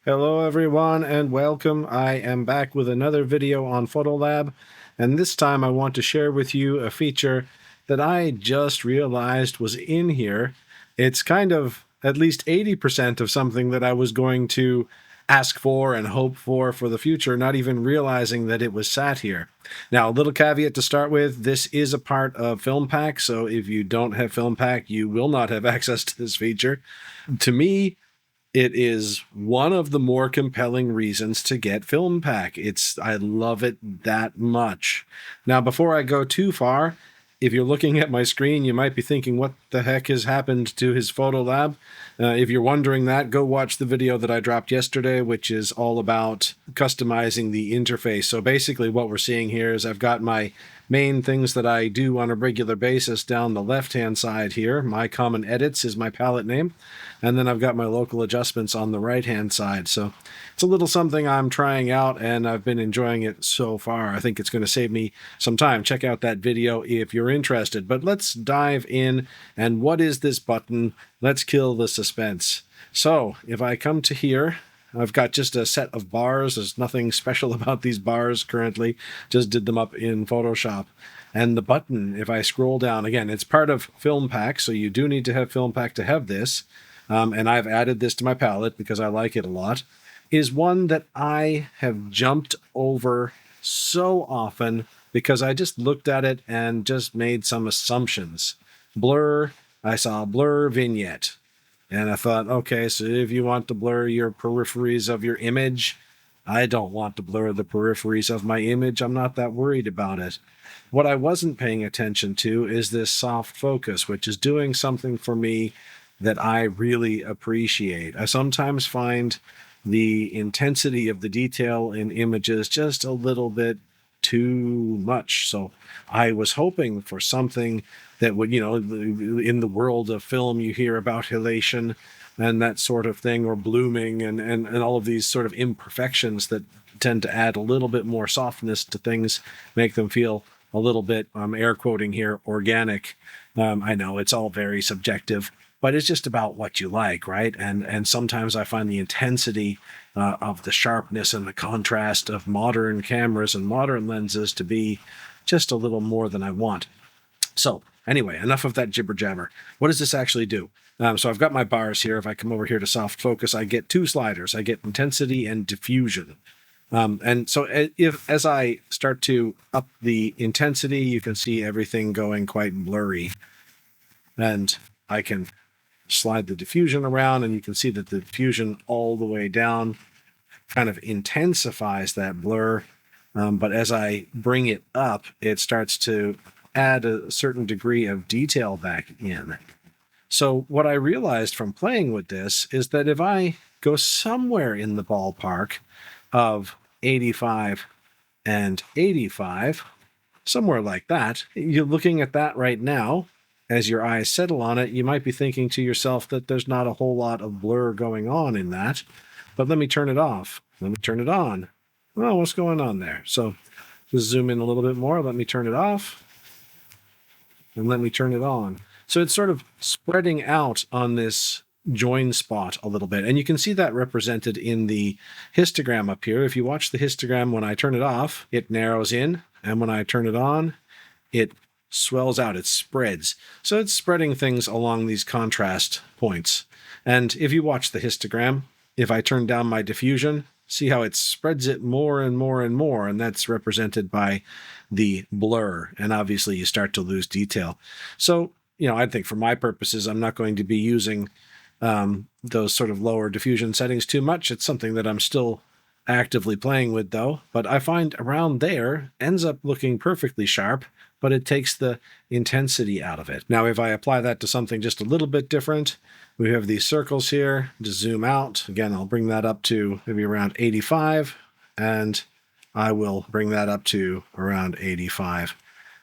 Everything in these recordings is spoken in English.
Hello everyone and welcome. I am back with another video on PhotoLab, and this time I want to share with you a feature that I just realized was in here. It's kind of at least 80% of something that I was going to ask for and hope for the future, not even realizing that it was sat here. Now, a little caveat to start with, this is a part of FilmPack, so if you don't have FilmPack, you will not have access to this feature. To me, it is one of the more compelling reasons to get FilmPack. I love it that much. Now, before I go too far, if you're looking at my screen, you might be thinking, what the heck has happened to his PhotoLab? If you're wondering that, go watch the video that I dropped yesterday, which is all about customizing the interface. So basically what we're seeing here is I've got my main things that I do on a regular basis down the left-hand side here. My common edits is my palette name. And then I've got my local adjustments on the right-hand side. So it's a little something I'm trying out, and I've been enjoying it so far. I think it's going to save me some time. Check out that video if you're interested. But let's dive in. And what is this button? Let's kill the suspense. So if I come to here, I've got just a set of bars. There's nothing special about these bars currently. Just did them up in Photoshop. And the button, if I scroll down, again, it's part of FilmPack, so you do need to have FilmPack to have this. And I've added this to my palette because I like it a lot, is one that I have jumped over so often because I just looked at it and just made some assumptions. Blur, I saw blur vignette. And I thought, okay, so if you want to blur your peripheries of your image, I don't want to blur the peripheries of my image. I'm not that worried about it. What I wasn't paying attention to is this soft focus, which is doing something for me that I really appreciate. I sometimes find the intensity of the detail in images just a little bit too much. So I was hoping for something that would, in the world of film, you hear about halation and that sort of thing, or blooming and all of these sort of imperfections that tend to add a little bit more softness to things, make them feel a little bit, I'm air quoting here, organic. I know it's all very subjective, but it's just about what you like, right? And sometimes I find the intensity of the sharpness and the contrast of modern cameras and modern lenses to be just a little more than I want. So anyway, enough of that jibber jabber. What does this actually do? So I've got my bars here. If I come over here to soft focus, I get two sliders. I get intensity and diffusion. And so as I start to up the intensity, you can see everything going quite blurry. And I can slide the diffusion around, and you can see that the diffusion all the way down kind of intensifies that blur. But as I bring it up, it starts to add a certain degree of detail back in. So what I realized from playing with this is that if I go somewhere in the ballpark of 85 and 85, somewhere like that, you're looking at that right now, as your eyes settle on it, you might be thinking to yourself that there's not a whole lot of blur going on in that. But let me turn it off. Let me turn it on. Well, what's going on there? So just zoom in a little bit more. Let me turn it off. And let me turn it on. So it's sort of spreading out on this join spot a little bit. And you can see that represented in the histogram up here. If you watch the histogram, when I turn it off, it narrows in. And when I turn it on, it swells out, it spreads. So it's spreading things along these contrast points. And if you watch the histogram, if I turn down my diffusion, see how it spreads it more and more and more, and that's represented by the blur. And obviously you start to lose detail. So, I think for my purposes, I'm not going to be using those sort of lower diffusion settings too much. It's something that I'm still actively playing with though, but I find around there ends up looking perfectly sharp, but it takes the intensity out of it. Now, if I apply that to something just a little bit different, we have these circles here. To zoom out, again, I'll bring that up to maybe around 85, and I will bring that up to around 85.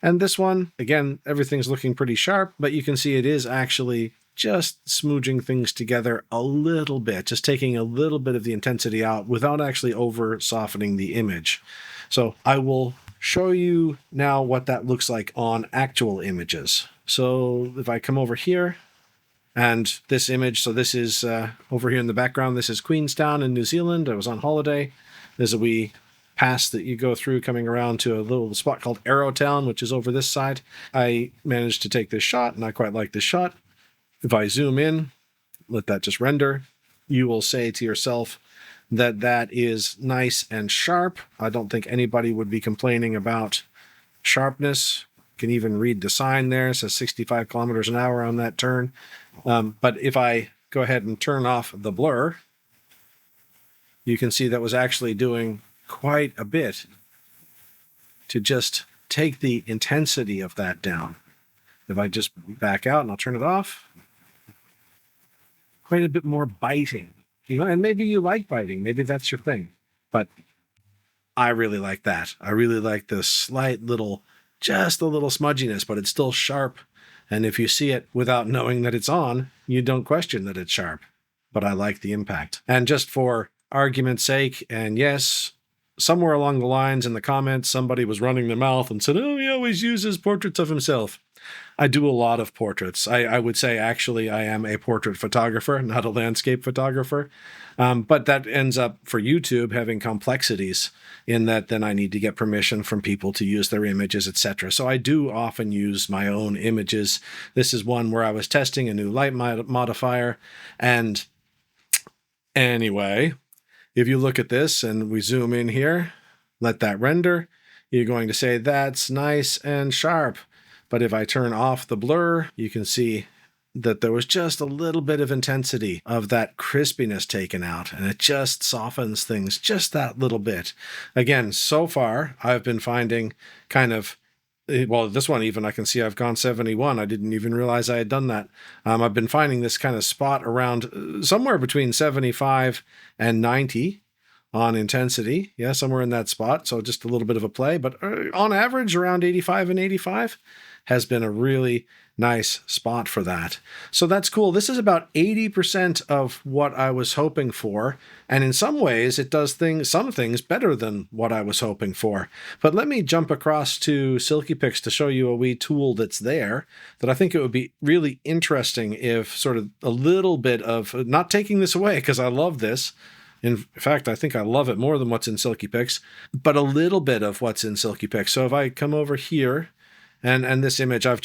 And this one, again, everything's looking pretty sharp, but you can see it is actually just smooching things together a little bit, just taking a little bit of the intensity out without actually over softening the image. So I will show you now what that looks like on actual images. So if I come over here, And this image, so this is over here in the background, this is Queenstown in New Zealand. I was on holiday. There's a wee pass that you go through coming around to a little spot called Arrowtown, which is over this side. I managed to take this shot, and I quite like this shot. If I zoom in, let that just render, you will say to yourself that that is nice and sharp. I don't think anybody would be complaining about sharpness. You can even read the sign there. It says 65 kilometers an hour on that turn. But if I go ahead and turn off the blur, you can see that was actually doing quite a bit to just take the intensity of that down. If I just back out and I'll turn it off, quite a bit more biting. And maybe you like biting. Maybe that's your thing. But I really like that. I really like the slight little, just a little smudginess, but it's still sharp. And if you see it without knowing that it's on, you don't question that it's sharp. But I like the impact. And just for argument's sake, and yes, somewhere along the lines in the comments, somebody was running their mouth and said, oh, he always uses portraits of himself. I do a lot of portraits. I would say, actually, I am a portrait photographer, not a landscape photographer. But that ends up, for YouTube, having complexities in that then I need to get permission from people to use their images, etc. So I do often use my own images. This is one where I was testing a new light modifier. And anyway, if you look at this and we zoom in here, let that render, you're going to say that's nice and sharp. But if I turn off the blur, you can see that there was just a little bit of intensity of that crispiness taken out, and it just softens things just that little bit. Again, so far, I've been finding kind of, well, this one even I can see I've gone 71. I didn't even realize I had done that. I've been finding this kind of spot around somewhere between 75 and 90 on intensity. Yeah, somewhere in that spot. So just a little bit of a play, but on average around 85 and 85 has been a really nice spot for that. So that's cool. This is about 80% of what I was hoping for. And in some ways it does some things better than what I was hoping for. But let me jump across to Silky Pix to show you a wee tool that's there that I think it would be really interesting if sort of a little bit of, not taking this away because I love this. In fact, I think I love it more than what's in Silky Pix, but a little bit of what's in Silky Pix. So if I come over here, and this image, I've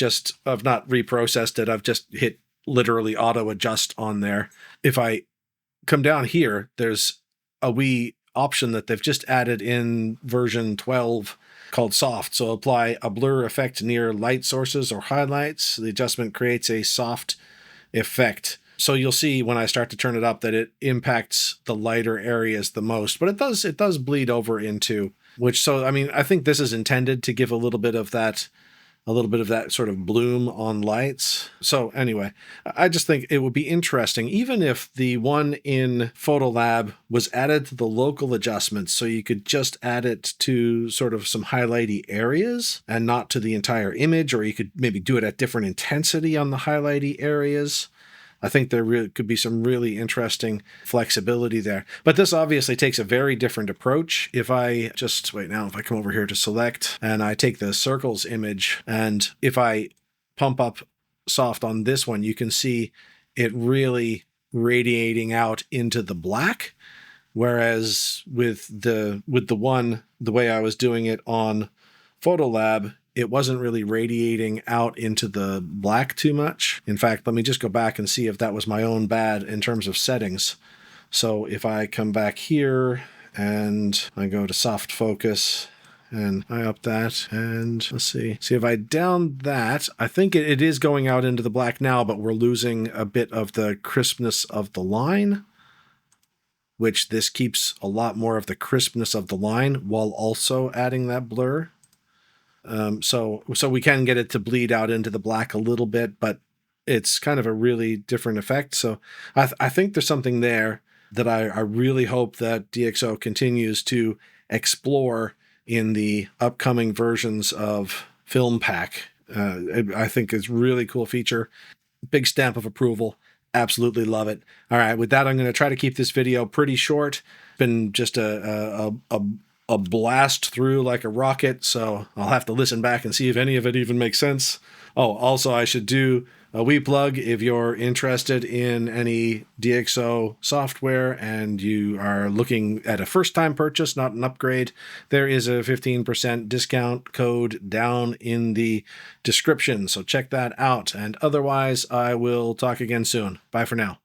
not reprocessed it. I've just hit literally auto adjust on there. If I come down here, there's a wee option that they've just added in version 12 called soft. So apply a blur effect near light sources or highlights. The adjustment creates a soft effect. So you'll see when I start to turn it up that it impacts the lighter areas the most, but it does bleed over into which. So, I mean, I think this is intended to give a little bit of that sort of bloom on lights. So anyway, I just think it would be interesting, even if the one in PhotoLab was added to the local adjustments, so you could just add it to sort of some highlighty areas and not to the entire image, or you could maybe do it at different intensity on the highlighty areas. I think there really could be some really interesting flexibility there. But this obviously takes a very different approach. If I just, wait now, if I come over here to select and I take the circles image, and if I pump up soft on this one, you can see it really radiating out into the black. Whereas with the one, the way I was doing it on PhotoLab, it wasn't really radiating out into the black too much. In fact, let me just go back and see if that was my own bad in terms of settings. So if I come back here and I go to soft focus and I up that, and let's see if I down that, I think it is going out into the black now, but we're losing a bit of the crispness of the line, which this keeps a lot more of the crispness of the line while also adding that blur. So we can get it to bleed out into the black a little bit, but it's kind of a really different effect. So I think there's something there that I really hope that DxO continues to explore in the upcoming versions of FilmPack. I think it's a really cool feature. Big stamp of approval. Absolutely love it. All right, with that, I'm going to try to keep this video pretty short. Been just a blast through like a rocket, so I'll have to listen back and see if any of it even makes sense. Oh, also I should do a wee plug. If you're interested in any DxO software and you are looking at a first-time purchase, not an upgrade, there is a 15% discount code down in the description. So check that out. And otherwise, I will talk again soon. Bye for now.